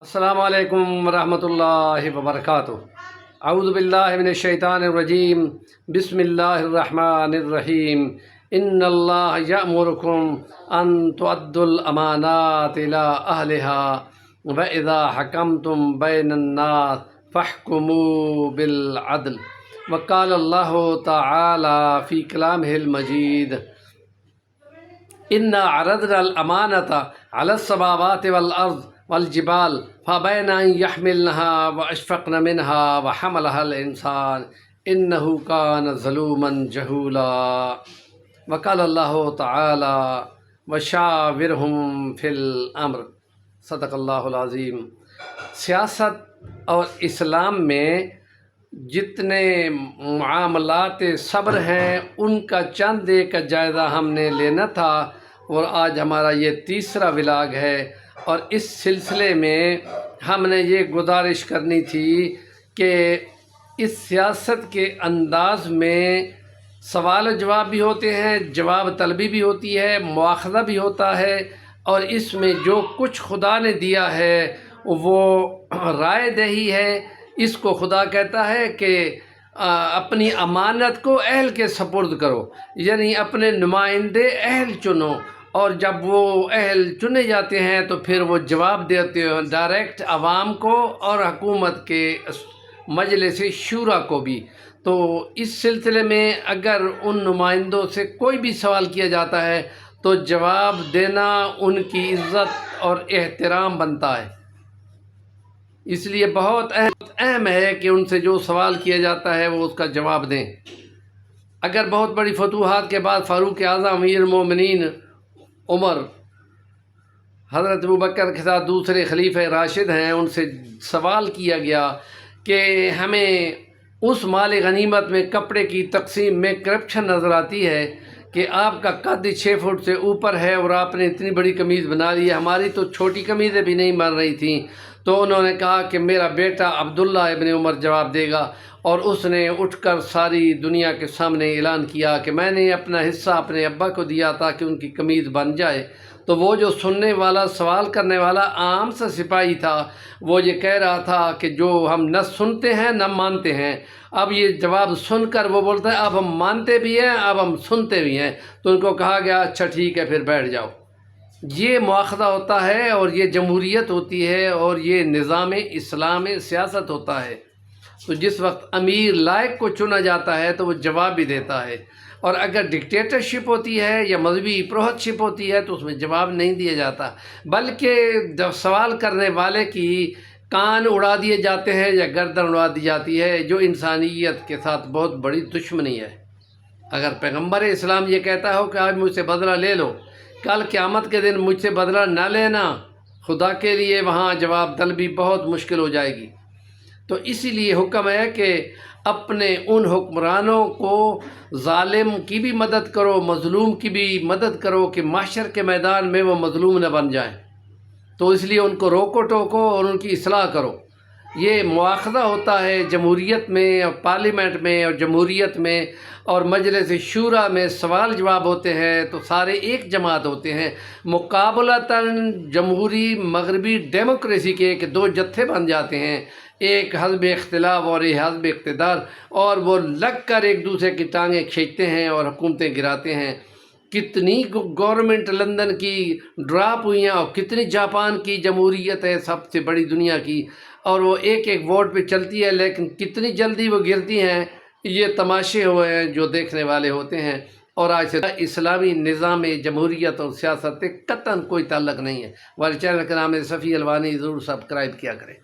السلام علیکم ورحمۃ اللہ وبرکاتہ۔ اعوذ باللہ من الشیطان الرجیم، بسم اللہ الرحمن الرحیم۔ ان اللہ یأمرکم ان تؤدوا الامانات الی اہلها واذا حکمتم بین الناس فاحکموا بالعدل۔ وقال اللہ تعالی فی کلامہ المجید، انا عرضنا الامانۃ علی السماوات والارض والجبال فابین ان یحملنها واشفقن منها وحملها الانسان انه کان ظلوما جہولا۔ وقال اللہ تعالی وشاورهم فی الامر۔ صدق اللہ العظیم۔ سیاست اور اسلام میں جتنے معاملات صبر ہیں ان کا چند ایک جائزہ ہم نے لینا تھا، اور آج ہمارا یہ تیسرا ولاگ ہے، اور اس سلسلے میں ہم نے یہ گزارش کرنی تھی کہ اس سیاست کے انداز میں سوال و جواب بھی ہوتے ہیں، جواب طلبی بھی ہوتی ہے، مواخذہ بھی ہوتا ہے، اور اس میں جو کچھ خدا نے دیا ہے وہ رائے دہی ہے۔ اس کو خدا کہتا ہے کہ اپنی امانت کو اہل کے سپرد کرو، یعنی اپنے نمائندے اہل چنو، اور جب وہ اہل چنے جاتے ہیں تو پھر وہ جواب دیتے ہیں ڈائریکٹ عوام کو اور حکومت کے مجلس شورا کو بھی۔ تو اس سلسلے میں اگر ان نمائندوں سے کوئی بھی سوال کیا جاتا ہے تو جواب دینا ان کی عزت اور احترام بنتا ہے، اس لیے بہت اہم ہے کہ ان سے جو سوال کیا جاتا ہے وہ اس کا جواب دیں۔ اگر بہت بڑی فتوحات کے بعد فاروق اعظم امیر المومنین عمر حضرت ابوبکر کے ساتھ دوسرے خلیفہ راشد ہیں، ان سے سوال کیا گیا کہ ہمیں اس مال غنیمت میں کپڑے کی تقسیم میں کرپشن نظر آتی ہے کہ آپ کا قد 6 فٹ سے اوپر ہے اور آپ نے اتنی بڑی قمیض بنا لی ہے، ہماری تو چھوٹی قمیضیں بھی نہیں بن رہی تھیں۔ تو انہوں نے کہا کہ میرا بیٹا عبداللہ ابن عمر جواب دے گا، اور اس نے اٹھ کر ساری دنیا کے سامنے اعلان کیا کہ میں نے اپنا حصہ اپنے ابا کو دیا تاکہ ان کی قمیض بن جائے۔ تو وہ جو سننے والا سوال کرنے والا عام سا سپاہی تھا وہ یہ کہہ رہا تھا کہ جو ہم نہ سنتے ہیں نہ مانتے ہیں۔ اب یہ جواب سن کر وہ بولتا ہے اب ہم مانتے بھی ہیں اب ہم سنتے بھی ہیں۔ تو ان کو کہا گیا اچھا ٹھیک ہے پھر بیٹھ جاؤ۔ یہ مواخذہ ہوتا ہے، اور یہ جمہوریت ہوتی ہے، اور یہ نظام اسلام سیاست ہوتا ہے۔ تو جس وقت امیر لائق کو چنا جاتا ہے تو وہ جواب بھی دیتا ہے، اور اگر ڈکٹیٹرشپ ہوتی ہے یا مذہبی پروہت شپ ہوتی ہے تو اس میں جواب نہیں دیا جاتا، بلکہ جب سوال کرنے والے کی کان اڑا دیے جاتے ہیں یا گردن اڑا دی جاتی ہے، جو انسانیت کے ساتھ بہت بڑی دشمنی ہے۔ اگر پیغمبر اسلام یہ کہتا ہو کہ آج مجھ سے بدلہ لے لو، کل قیامت کے دن مجھ سے بدلہ نہ لینا، خدا کے لیے وہاں جواب طلبی بہت مشکل ہو جائے گی۔ تو اسی لیے حکم ہے کہ اپنے ان حکمرانوں کو ظالم کی بھی مدد کرو، مظلوم کی بھی مدد کرو کہ محشر کے میدان میں وہ مظلوم نہ بن جائیں۔ تو اس لیے ان کو روکو ٹوکو اور ان کی اصلاح کرو۔ یہ مواخذہ ہوتا ہے جمہوریت میں اور پارلیمنٹ میں اور جمہوریت میں اور مجلس شورا میں سوال جواب ہوتے ہیں تو سارے ایک جماعت ہوتے ہیں، مقابلتاً جمہوری مغربی ڈیموکریسی کے کہ دو جتھے بن جاتے ہیں، ایک حزب اختلاف اور ایک حزب اقتدار، اور وہ لگ کر ایک دوسرے کی ٹانگیں کھینچتے ہیں اور حکومتیں گراتے ہیں۔ کتنی گورنمنٹ لندن کی ڈراپ ہوئی ہیں، اور کتنی جاپان کی جمہوریت ہے سب سے بڑی دنیا کی، اور وہ ایک ایک ووٹ پہ چلتی ہے، لیکن کتنی جلدی وہ گرتی ہیں یہ تماشے ہوئے ہیں جو دیکھنے والے ہوتے ہیں۔ اور آج سے اسلامی نظام جمہوریت اور سیاست قطعاً کوئی تعلق نہیں ہے۔ ہمارے چینل کا نام ہے صفی الوانی، ضرور سبسکرائب کیا کریں۔